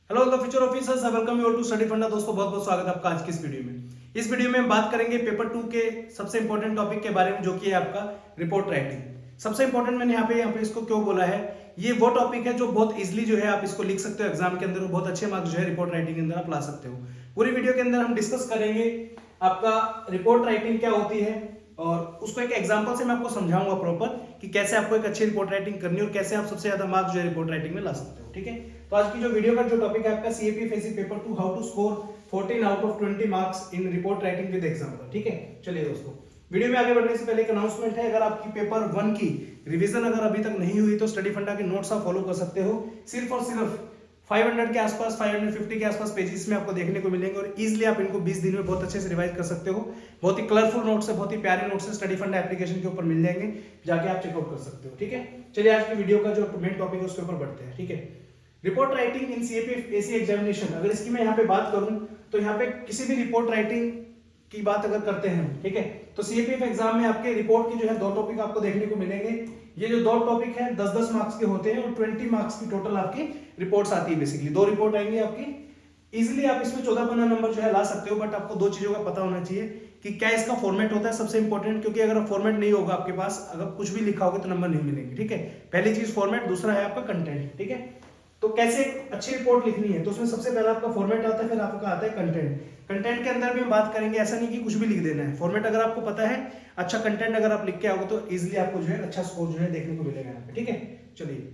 Hello the future officers, welcome you all to Study Funda. दोस्तों बहुत बहुत स्वागत है आपका आज की इस वीडियो में। इस वीडियो में हम बात करेंगे पेपर 2 के सबसे इंपॉर्टेंट टॉपिक के बारे में, जो कि है आपका रिपोर्ट राइटिंग। सबसे इंपॉर्टेंट मैंने यहाँ पे इसको क्यों बोला है, ये वो टॉपिक है जो बहुत इजीली जो है आप इसको लिख सकते हो एग्जाम के अंदर, और बहुत अच्छे मार्क्स जो है रिपोर्ट राइटिंग के अंदर आप ला सकते हो। पूरी वीडियो के अंदर हम डिस्कस करेंगे आपका रिपोर्ट राइटिंग क्या होती है, और उसको एक एग्जांपल से मैं आपको समझाऊंगा प्रॉपर कि कैसे आपको एक अच्छी रिपोर्ट राइटिंग करनी है और कैसे आप सबसे ज्यादा मार्क्स जो है रिपोर्ट राइटिंग में ला सकते हो। ठीक है, तो आज की जो वीडियो का जो टॉपिक है आपका C A P F S C paper 2 how to score 14 out of 20 marks in report writing with example. ठीक है, चलिए दोस्तों, वीडियो में आगे बढ़ने से पहले एक अनाउंसमेंट है। अगर आपकी पेपर 1 की रिवीजन अगर अभी तक नहीं हुई तो स्टडी फंडा के नोट्स आप फॉलो कर सकते हो। सिर्फ और सिर्फ 500 के आसपास, 550 के आसपास पेजेस में आपको देखने को मिलेंगे, और इजीली आप इनको 20 दिन में बहुत अच्छे से रिवाइज कर सकते हो। बहुत ही कलरफुल नोट्स है, बहुत ही प्यारे नोट्स है, स्टडी फंडा एप्लीकेशन के ऊपर मिल जाएंगे, जाके आप चेकआउट कर सकते हो। ठीक है, चलिए आज की वीडियो का जो मेन टॉपिक है उसके ऊपर बढ़ते हैं। ठीक है, रिपोर्ट राइटिंग इन सीएपीएफएससी एग्जामिनेशन, अगर इसकी मैं यहाँ पे बात करूं तो यहाँ पे किसी भी रिपोर्ट राइटिंग की बात अगर करते हैं, ठीक है, तो सीएपीएफ एग्जाम में आपके रिपोर्ट की जो है 2 टॉपिक आपको देखने को मिलेंगे। ये जो 2 टॉपिक है 10-10 मार्क्स के होते हैं, और 20 मार्क्स की टोटल आपकी रिपोर्ट्स आती है। बेसिकली 2 रिपोर्ट आएंगी आपकी, इजीली आप इसमें 14-15 नंबर जो है ला सकते हो। बट आपको 2 चीजों का पता होना चाहिए कि क्या इसका फॉर्मेट होता है, सबसे इंपॉर्टेंट, क्योंकि अगर फॉर्मेट नहीं होगा आपके पास, अगर कुछ भी लिखा होगा तो नंबर नहीं मिलेंगे। ठीक है, पहली चीज फॉर्मेट, दूसरा है आपका कंटेंट। ठीक है, तो कैसे अच्छी रिपोर्ट लिखनी है, तो उसमें सबसे पहले आपका फॉर्मेट आता है, फिर आपका आता है कंटेंट। कंटेंट के अंदर भी हम बात करेंगे, ऐसा नहीं कि कुछ भी लिख देना है। फॉर्मेट अगर आपको पता है, अच्छा कंटेंट अगर आप लिख के आओगे तो इजीली आपको जो है अच्छा स्कोर जो है देखने को मिलेगा यहाँ पे। ठीक है, चलिए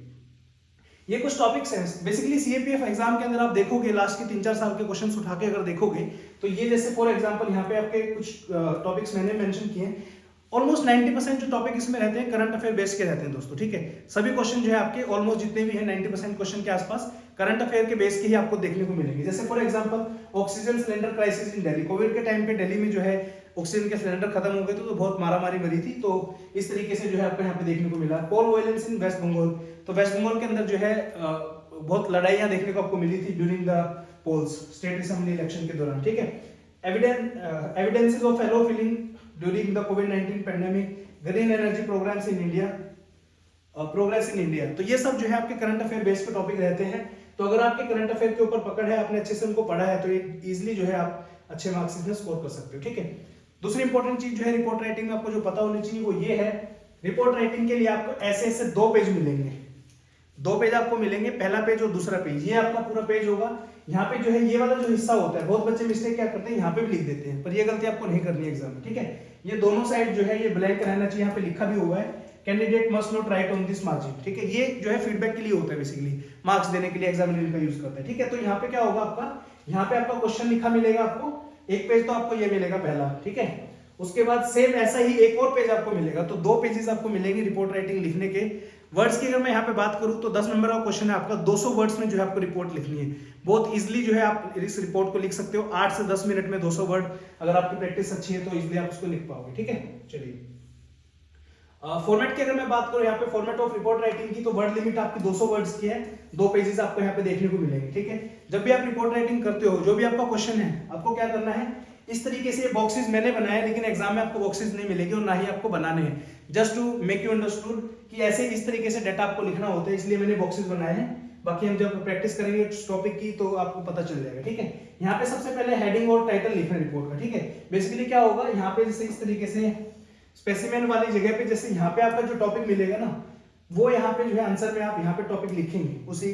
ये कुछ टॉपिक्स हैं। बेसिकली सीएपीएफ एग्जाम के अंदर आप देखोगे लास्ट के 3-4 साल के क्वेश्चंस उठा के अगर देखोगे तो ये, जैसे फॉर एग्जांपल यहाँ पे आपके कुछ टॉपिक्स मैंने मेंशन किए हैं। ऑलमोस्ट 90% जो टॉपिक इसमें रहते हैं करंट अफेयर बेस के रहते हैं दोस्तों। ठीक है, सभी क्वेश्चन जो है आपके ऑलमोस्ट जितने भी हैं 90% क्वेश्चन के आसपास करंट अफेयर के बेस के ही आपको देखने को मिलेंगे। जैसे for example oxygen cylinder crisis in Delhi, Covid के टाइम पे दिल्ली में जो है ऑक्सीजन के सिलेंडर खत्म हो गए थे, तो बहुत मारामारी मरी थी। तो इस तरीके से जो है आपको यहाँ पे देखने को मिला। पोल वायलेंस इन वेस्ट बंगाल, तो वेस्ट बंगाल के अंदर जो है बहुत लड़ाइयां देखने को आपको मिली थी during the polls, state assembly election के दौरान। ठीक है, evidences of aloe filling during the कोविड-19 pandemic, green energy programs in India, progress in India. तो ये सब जो है आपके करंट अफेयर बेस्ड पे टॉपिक रहते हैं। तो अगर आपके करंट अफेयर के ऊपर पकड़ है, आपने अच्छे से उनको पढ़ा है, तो ये इजीली जो है आप अच्छे मार्क्स इसमें स्कोर कर सकते हो। ठीक है, दूसरी इंपॉर्टेंट चीज जो है रिपोर्ट राइटिंग में आपको जो पता होनी चाहिए वो ये है, रिपोर्ट राइटिंग के लिए आपको ऐसे 2 पेज मिलेंगे। 2 पेज आपको मिलेंगे, पहला पेज और दूसरा पेज। ये आपका पूरा पेज होगा। यहाँ पे जो है ये वाला जो हिस्सा होता है, बहुत बच्चे मिस्टेक क्या करते हैं, यहाँ पे भी लिख देते हैं, पर ये गलती आपको नहीं करनी है एग्जाम में। ठीक है, ये दोनों साइड जो है ये ब्लैंक रहना चाहिए। यहाँ पे लिखा भी हुआ है candidate must not right on this margin. ठीक है, ये जो है फीडबैक के लिए होता है, बेसिकली मार्क्स देने के लिए एग्जामिनर का यूज करता है। ठीक है, तो यहाँ पे क्या होगा आपका, यहाँ पे आपका क्वेश्चन लिखा मिलेगा आपको, एक पेज तो आपको ये मिलेगा पहला। ठीक है, उसके बाद सेम ऐसा ही एक और पेज आपको मिलेगा, तो 2 पेजेस आपको मिलेंगे रिपोर्ट राइटिंग लिखने के। वर्ड्स की अगर मैं यहाँ पे बात करूँ तो 10 नंबर का क्वेश्चन है आपका, 200 वर्ड्स में जो है आपको रिपोर्ट लिखनी है। बहुत इजीली जो है आप इस रिपोर्ट को लिख सकते हो, 8 से 10 मिनट में 200 वर्ड। अगर आपकी प्रैक्टिस अच्छी है तो इजीली आप उसको लिख पाओगे। ठीक है, चलिए फॉर्मेट की अगर मैं बात करूं यहाँ पे फॉर्मेट ऑफ रिपोर्ट राइटिंग की, तो वर्ड लिमिट आपकी 200 वर्ड्स की है। 2 पेजेस आपको यहाँ पे देखने को मिलेंगे। ठीक है, जब भी आप रिपोर्ट राइटिंग करते हो, जो भी आपका क्वेश्चन है, आपको क्या करना है, इस तरीके से बॉक्सेस मैंने बनाए, लेकिन एग्जाम में आपको बॉक्सेस नहीं मिलेंगे और ना ही आपको बनाने हैं। Just to make you understood कि ऐसे इस तरीके से डाटा आपको लिखना होता है, इसलिए मैंने बॉक्सेस बनाए हैं। बाकी हम जब प्रैक्टिस करेंगे इस टॉपिक की तो आपको पता चल जाएगा। ठीक है, यहाँ पे सबसे पहले हेडिंग और टाइटल लिखना है रिपोर्ट का। ठीक है, बेसिकली क्या होगा, यहाँ पे जैसे इस तरीके से स्पेसिमेन वाली जगह पे, जैसे यहाँ पे आपका जो टॉपिक मिलेगा ना, वो यहाँ पे जो है आंसर में आप यहाँ पे टॉपिक लिखेंगे, उसी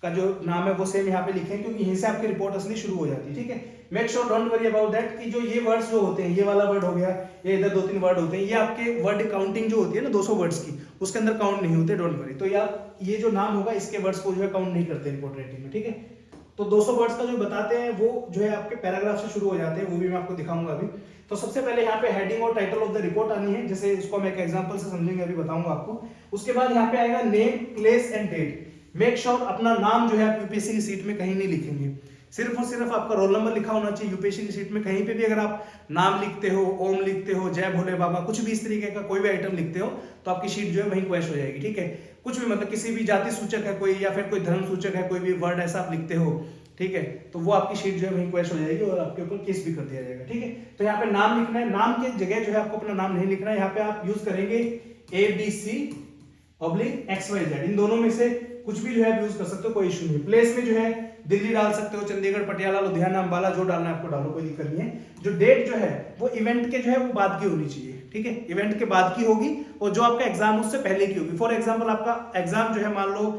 का जो नाम है वो सेम यहाँ पे लिखें, क्योंकि यहीं से आपकी रिपोर्ट असली शुरू हो जाती है। ठीक है, make sure don't worry about that कि जो ये वर्ड्स जो होते हैं, ये वाला वर्ड हो गया, ये इधर 2-3 वर्ड होते हैं, ये आपके वर्ड काउंटिंग जो होती है ना 200 वर्ड्स की, उसके अंदर काउंट नहीं होते, डोंट वरी। तो यार ये जो नाम होगा इसके वर्ड्स को जो है काउंट नहीं करते रिपोर्ट राइटिंग में। ठीक है, तो 200 वर्ड्स का जो बताते हैं वो जो है आपके पैराग्राफ से शुरू हो जाते हैं, वो भी मैं आपको दिखाऊंगा अभी। तो सबसे पहले यहाँ पे हेडिंग और टाइटल ऑफ द रिपोर्ट आनी है, जैसे इसको मैं एक एग्जांपल से समझेंगे, अभी बताऊंगा आपको। उसके बाद यहाँ पे आएगा name, place and date. Make sure अपना नाम जो है आप यूपीएससी की सीट में कहीं नहीं लिखेंगे, सिर्फ और सिर्फ आपका रोल नंबर लिखा होना चाहिए। यूपीएससी की सीट में कहीं पे भी अगर आप नाम लिखते हो, ओम लिखते हो, जय भोले बाबा, कुछ भी इस तरीके का कोई भी आइटम लिखते हो, तो आपकी शीट जो है वहीं क्रैश हो जाएगी। ठीक है, कुछ भी मतलब किसी भी जाति सूचक है कोई, या फिर कोई धर्म सूचक है, कोई भी वर्ड ऐसा आप लिखते हो, ठीक है, तो वो आपकी शीट जो है वहीं क्रैश हो जाएगी और आपके ऊपर केस भी कर दिया जाएगा। ठीक है, तो यहाँ पे नाम लिखना है, नाम की जगह जो है आपको अपना नाम नहीं लिखना है। यहाँ पे आप यूज करेंगे ABC/XYZ, इन दोनों में से कुछ भी जो है यूज कर सकते हो, कोई इशू नहीं। प्लेस में जो है दिल्ली डाल सकते हो, चंडीगढ़, पटियाला, लुधियाना, अंबाला, जो डालना है आपको डालो, कोई दिक्कत नहीं है। जो डेट जो है वो इवेंट के जो है वो बाद की होनी चाहिए, ठीक है, इवेंट के बाद की होगी और जो आपका एग्जाम उससे पहले की होगी। फॉर एग्जाम्पल आपका एग्जाम जो है मान लो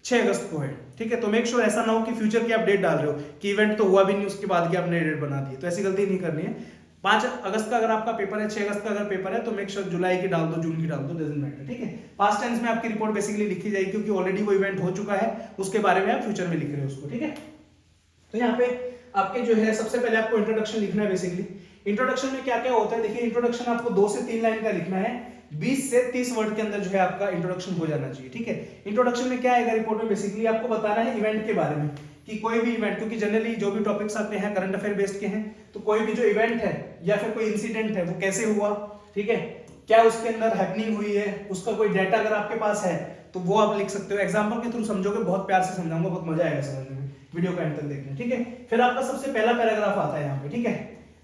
6 अगस्त को है, ठीक है, तो मेक श्योर ऐसा ना हो कि फ्यूचर की आप डेट डाल रहे हो कि इवेंट तो हुआ भी नहीं उसके बाद की आपने डेट बना दी, तो ऐसी गलती नहीं करनी है। 5 अगस्त का अगर आपका पेपर है, 6 अगस्त का अगर पेपर है तो मेक श्योर जुलाई की डाल दो, जून की डाल दो, डजंट मैटर, ठीक है। पास्ट टेंस में आपकी रिपोर्ट बेसिकली लिखी जाएगी क्योंकि ऑलरेडी वो इवेंट हो चुका है, उसके बारे में आप फ्यूचर में लिख रहे हो उसको, ठीक है। तो यहाँ पे आपके जो है सबसे पहले आपको इंट्रोडक्शन लिखना है। बेसिकली इंट्रोडक्शन में क्या क्या होता है, देखिए इंट्रोडक्शन आपको 2 से 3 लाइन का लिखना है, 20 से 30 वर्ड के अंदर जो है आपका इंट्रोडक्शन हो जाना चाहिए, ठीक है। इंट्रोडक्शन में क्या आएगा रिपोर्ट में, बेसिकली आपको बताना है इवेंट के बारे में कि कोई भी इवेंट, क्योंकि जनरली जो भी टॉपिक्स आते हैं करंट अफेयर बेस्ड के हैं, तो कोई भी जो इवेंट है या फिर कोई इंसिडेंट है वो कैसे हुआ, ठीक है, क्या उसके अंदर हैपनिंग हुई है, उसका कोई डाटा अगर आपके पास है तो वो आप लिख सकते हो। एग्जाम्पल के थ्रू समझोगे, बहुत प्यार से समझाऊंगा, बहुत मजा आएगा समझने में, वीडियो का एंड तक देखना, ठीक है। फिर आपका सबसे पहला पैराग्राफ आता है यहाँ पे, ठीक है।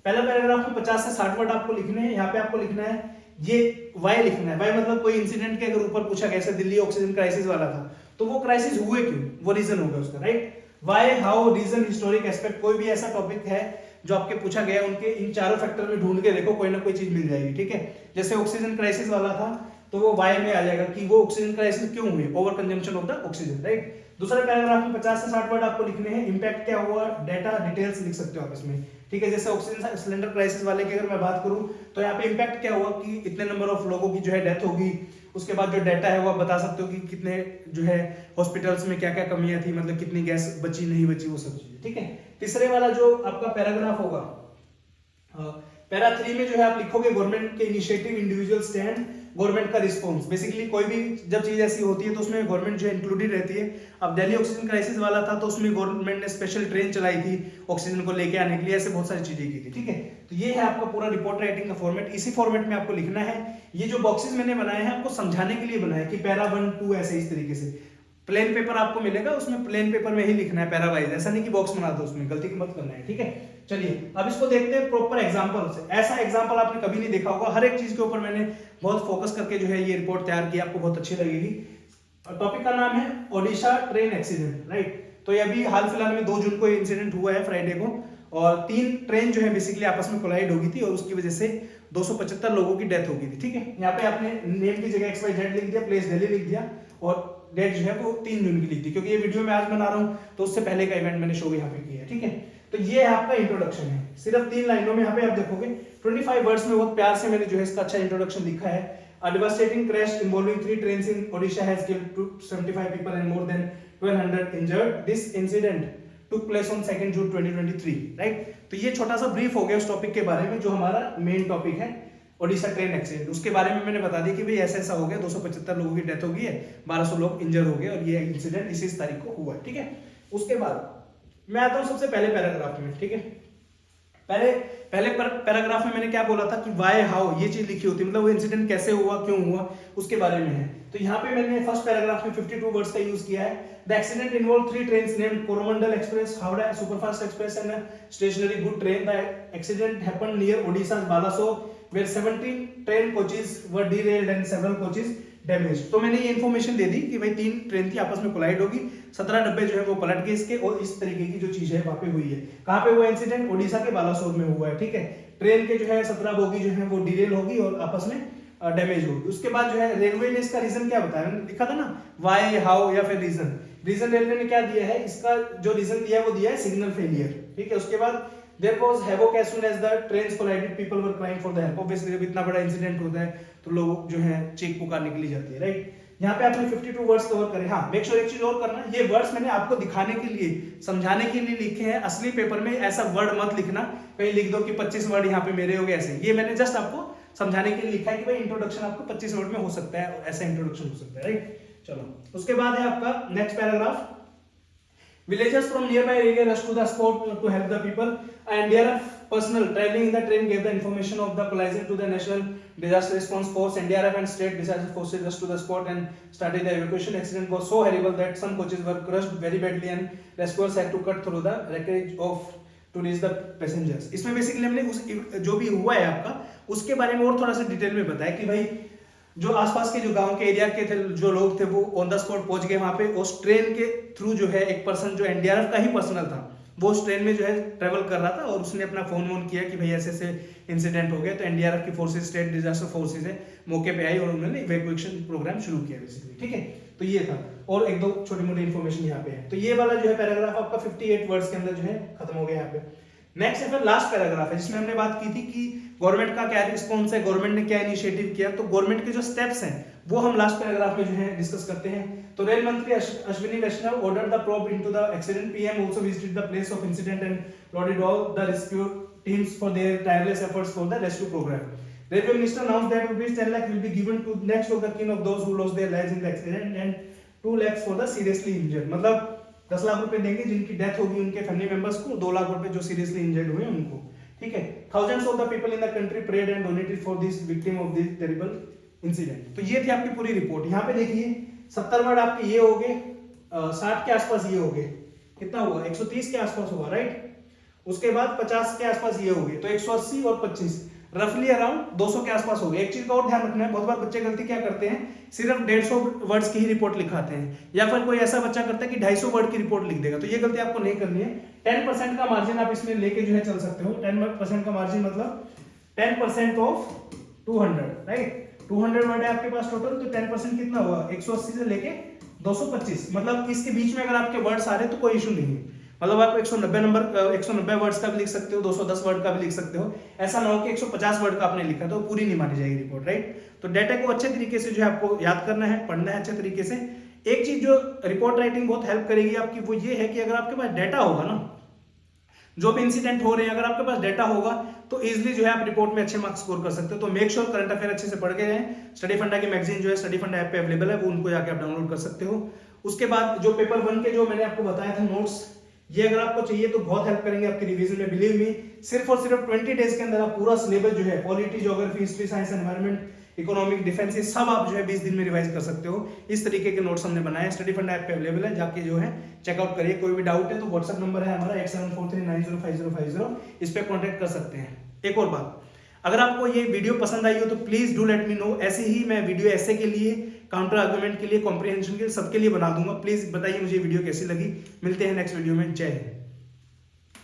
पहला पैराग्राफ में 50 से 60 वर्ड आपको लिखने हैं। यहाँ पे आपको लिखना है ये वाई लिखना है। वाई मतलब कोई इंसिडेंट के अगर ऊपर पूछा गया, दिल्ली ऑक्सीजन क्राइसिस वाला था, तो वो क्राइसिस हुए क्यों, वो रीजन होगा उसका, right. Why, how, reason, historic aspect, कोई भी ऐसा टॉपिक है जो आपके पूछा गया, उनके इन चारों फैक्टर में ढूंढ के देखो, कोई ना कोई चीज मिल जाएगी, ठीक है। जैसे ऑक्सीजन क्राइसिस वाला था तो वो वाई में आ जाएगा कि वो ऑक्सीजन क्राइसिस क्यों हुई, over consumption of the oxygen, right. दूसरे पैराग्राफ में 50 से 60 वर्ड आपको लिखने हैं। इंपैक्ट क्या हुआ, डाटा डिटेल्स लिख सकते हो आप इसमें, ठीक है। जैसे ऑक्सीजन सिलेंडर क्राइसिस वाले की अगर मैं बात करूं तो यहाँ पे इंपैक्ट क्या हुआ कि इतने नंबर ऑफ लोगों की जो है डेथ होगी, उसके बाद जो डाटा है वो आप बता सकते हो कि कितने जो है हॉस्पिटल्स में क्या क्या कमियां थी, मतलब कितनी गैस बची नहीं बची, वो सब चीजें, ठीक है। तीसरे वाला जो आपका पैराग्राफ होगा, पैरा 3 में जो है आप लिखोगे गवर्नमेंट के इनिशिएटिव, इंडिविजुअल स्टैंड, गवर्नमेंट का रिस्पांस। बेसिकली कोई भी जब चीज ऐसी होती है तो उसमें गवर्नमेंट जो है इंक्लूडेड रहती है। अब दिल्ली ऑक्सीजन क्राइसिस वाला था तो उसमें गवर्नमेंट ने स्पेशल ट्रेन चलाई थी ऑक्सीजन को लेके आने के लिए, ऐसे बहुत सारी चीजें की थी, ठीक है। तो ये है आपका पूरा रिपोर्ट राइटिंग का फॉर्मेट, इसी फॉर्मेट में आपको लिखना है। ये जो बॉक्सेस मैंने बनाए हैं आपको समझाने के लिए बनाए कि पैरा 1 2 ऐसे इस तरीके से। प्लेन पेपर आपको मिलेगा, उसमें प्लेन पेपर में ही लिखना है पैरा वाइज, ऐसा नहीं कि बॉक्स बना दो, उसमें गलती मत करना है, ठीक है। चलिए अब इसको देखते हैं प्रॉपर एग्जांपल से। ऐसा एग्जांपल आपने कभी नहीं देखा होगा, हर एक चीज के ऊपर मैंने बहुत फोकस करके जो है ये रिपोर्ट तैयार की, आपको बहुत अच्छी लगेगी। टॉपिक का नाम है ओडिशा ट्रेन एक्सीडेंट, राइट। तो ये अभी हाल फिलहाल में 2 जून को इंसिडेंट हुआ है, फ्राइडे को, और 3 ट्रेन जो है बेसिकली आपस में कोलाइड हो गई थी और उसकी वजह से 275 लोगों की डेथ हो गई थी, ठीक है। यहाँ पे आपने नेम की जगह XYZ लिख दिया, प्लेस दिल्ली लिख दिया और डेट जो है वो 3 जून की लिख दी, क्योंकि ये वीडियो मैं आज बना रहा हूँ तो उससे पहले का इवेंट मैंने शो यहाँ पे किया है, ठीक है। तो ये आपका इंट्रोडक्शन है, सिर्फ 3 लाइनों में। यहाँ पे आप देखोगे 25 वर्ड्स में बहुत प्यार से मैंने जो है इसका अच्छा इंट्रोडक्शन लिखा है। A devastating crash involving 3 trains in Odisha has killed 75 people and more than 1200 injured. This incident took place on 2 June 2023, right? तो ये छोटा सा ब्रीफ हो गया उस टॉपिक के बारे में जो हमारा मेन टॉपिक है, ओडिशा ट्रेन एक्सीडेंट। उसके बारे में मैंने बता दी कि भाई ऐसा ऐसा हो गया, 275 लोगों की डेथ हो गई है, 1200 लोग इंजर हो गए और ये इंसिडेंट इसी तारीख को हुआ है, ठीक है। उसके बाद मैं आता हूँ सबसे पहले पैराग्राफ में, ठीक है। पहले पैराग्राफ में मैंने क्या बोला था कि वाई, हाउ, ये चीज लिखी होती है, मतलब वो इंसिडेंट कैसे हुआ, क्यों हुआ, उसके बारे में है। तो यहाँ पे मैंने फर्स्ट पैराग्राफ में 52 वर्ड्स का यूज किया है। The accident involve 3 trains named Coromandel express, Howrah superfast express and stationery good train. The accident happened near Odisha's Balasore where 17 train coaches were derailed and several coaches damaged। तो मैंने ये इन्फॉर्मेशन दे दी कि भाई 3 ट्रेन थी, आपस में कोलाइड होगी, 17 डब्बे जो है वो पलट गए इसके, और इस तरीके की जो चीज है वहां पे हुई है। कहाँ पे हुआ इंसिडेंट, ओडिशा के बालासोर में हुआ है, ठीक है। ट्रेन के जो है 17 बोगी जो है वो डिरेल होगी और आपस में डैमेज होगी। उसके बाद जो है रेलवे ने इसका रीजन क्या बताया, मैंने लिखा था ना वाई, हाउ या फिर रीजन। रीजन रेलवे ने क्या दिया है, इसका जो रीजन दिया है वो दिया है सिग्नल फेलियर, ठीक है। उसके बाद There was havoc as soon as the trains collided, people were crying for the help। Obviously जब इतना बड़ा इंसिडेंट होता है तो लोग जो है चीख पुकार निकली जाती है, राइट। यहाँ पे आपने 52 वर्ड्स कवर करे। हाँ, मेक श्योर एक चीज और करना, ये वर्ड्स मैंने आपको दिखाने के लिए, समझाने के लिए लिखे हैं। असली पेपर में ऐसा वर्ड मत लिखना, कहीं लिख दो कि 25 वर्ड यहाँ पे मेरे हो गए ऐसे। ये मैंने जस्ट आपको समझाने के लिए लिखा है कि भाई इंट्रोडक्शन आपको 25 वर्ड में हो सकता है, ऐसा इंट्रोडक्शन हो सकता है, राइट। चलो उसके बाद है आपका next paragraph. Villagers from nearby area rushed to the spot to help the people. NDRF personnel traveling in the train gave the information of the collision to the National Disaster Response Force. NDRF and state disaster forces rushed to the spot and started the evacuation. Accident was so horrible that some coaches were crushed very badly and rescuers had to cut through the wreckage of to reach the passengers। इसमें basically हमने उस जो भी हुआ है आपका उसके बारे में और थोड़ा सा डिटेल में बताया कि भाई जो आसपास के जो गांव के एरिया के थे जो लोग थे वो ऑन द स्पॉट पहुंच गए वहां पे। उस ट्रेन के थ्रू जो है एक पर्सन जो एनडीआरएफ का ही पर्सनल था वो उस ट्रेन में जो है ट्रेवल कर रहा था और उसने अपना फोन वोन किया कि भाई ऐसे ऐसे इंसिडेंट हो गया। तो एनडीआरएफ की फोर्सेस, स्टेट डिजास्टर फोर्सेस है, मौके पे आई और उन्होंने इवैक्यूएशन प्रोग्राम शुरू किया बेसिकली। ठीक है, तो ये था और एक दो छोटी मोटी इन्फॉर्मेशन यहाँ पे है। तो ये वाला जो है पैराग्राफ आपका 58 वर्ड्स के अंदर जो है खत्म हो गया यहाँ पे। नेक्स्ट है फिर लास्ट पैराग्राफ है जिसमें हमने बात की थी कि गवर्नमेंट का क्या रिस्पॉन्स है, गवर्नमेंट ने क्या इनिशिएटिव किया। तो गवर्नमेंट के जो स्टेप्स हैं वो हम लास्ट पैराग्राफ में जो है डिस्कस करते हैं। तो रेल मंत्री Ashwini Vaishnaw ordered the probe into the accident. PM also visited the place of incident and lauded all the rescue teams for their tireless efforts for the rescue program. Railway minister announced that rupees 10 lakh will be given to next of the kin of those who lost their lives in the accident and 2 lakhs for the seriously injured. मतलब 10 लाख रुपए देंगे जिनकी death होगी उनके family members को, 2 लाख रुपए जो seriously injured हुए उनको। ठीक है, thousands of the people in the country prayed and donated for this victim of this terrible incident. तो ये थी आपकी पूरी रिपोर्ट। यहाँ पे देखिए 70 वर्ड आपके ये हो गए, 60 के आसपास ये हो गए, कितना हुआ 130 के आसपास हुआ, राइट। उसके बाद 50 के आसपास ये हो गए, तो 180 और 25 रफली अराउंड 200 के आसपास हो गए। एक चीज का और ध्यान रखना है, बहुत बार बच्चे गलती क्या करते हैं, सिर्फ 150 वर्ड्स की ही रिपोर्ट लिखाते हैं, या फिर कोई ऐसा बच्चा करता है कि 250 वर्ड की रिपोर्ट लिख देगा। तो ये गलती आपको नहीं करनी है। 10% का मार्जिन आप इसमें लेके जो है चल सकते हो। 10% का मार्जिन मतलब 10% ऑफ 200, राइट। 200 वर्ड है आपके पास टोटल, तो 10% कितना हुआ 180 से लेके 225। मतलब इसके बीच में अगर आपके वर्ड्स आ रहे हैं तो कोई इशू नहीं है। मतलब आप 190 वर्ड्स का भी लिख सकते हो, 210 वर्ड का भी लिख सकते हो। ऐसा ना हो कि 150 वर्ड का आपने लिखा तो पूरी नहीं मानी जाएगी रिपोर्ट, राइट। तो डेटा को अच्छे तरीके से जो है आपको याद करना है, पढ़ना है अच्छे तरीके से। एक चीज जो रिपोर्ट राइटिंग बहुत हेल्प करेगी आपकी वो ये है कि अगर आपके पास डेटा होगा ना, जो भी इंसिडेंट हो रहे हैं, अगर आपके पास डेटा होगा तो इजीली जो है आप रिपोर्ट में अच्छे मार्क्स स्कोर कर सकते हो। तो मेक श्योर करंट अफेयर अच्छे से पढ़ के रहें। स्टडी फंडा की मैगजीन जो है स्टडी फंडा ऐप पे अवेलेबल है, वो उनको जाके आप डाउनलोड कर सकते हो। उसके बाद जो पेपर 1 के जो मैंने आपको बताया था नोट्स, ये अगर आपको चाहिए तो बहुत हेल्प करेंगे आपके रिवीजन में। बिलीव मी, सिर्फ और सिर्फ 20 डेज के अंदर आप पूरा सिलेबस जो है polity, geography, history, science, environment, economic, defence, ये सब आप जो है 20 दिन में रिवाइज कर सकते हो। इस तरीके के नोट्स हमने बनाए हैं, स्टडी फंड ऐप पे अवेलेबल है, जाके जो है चेकआउट करिए। कोई भी डाउट है तो व्हाट्सएप नंबर है हमारा 8743905050, इस पे कांटेक्ट कर सकते हैं। एक और बात, अगर आपको ये वीडियो पसंद आई हो तो please do let me know. ऐसे ही मैं वीडियो ऐसे के लिए, काउंटर आर्गुमेंट के लिए, कॉम्प्रिहेंशन के लिए, सबके लिए बना दूंगा। प्लीज बताइए मुझे वीडियो कैसी लगी। मिलते हैं नेक्स्ट वीडियो में। जय हिंद।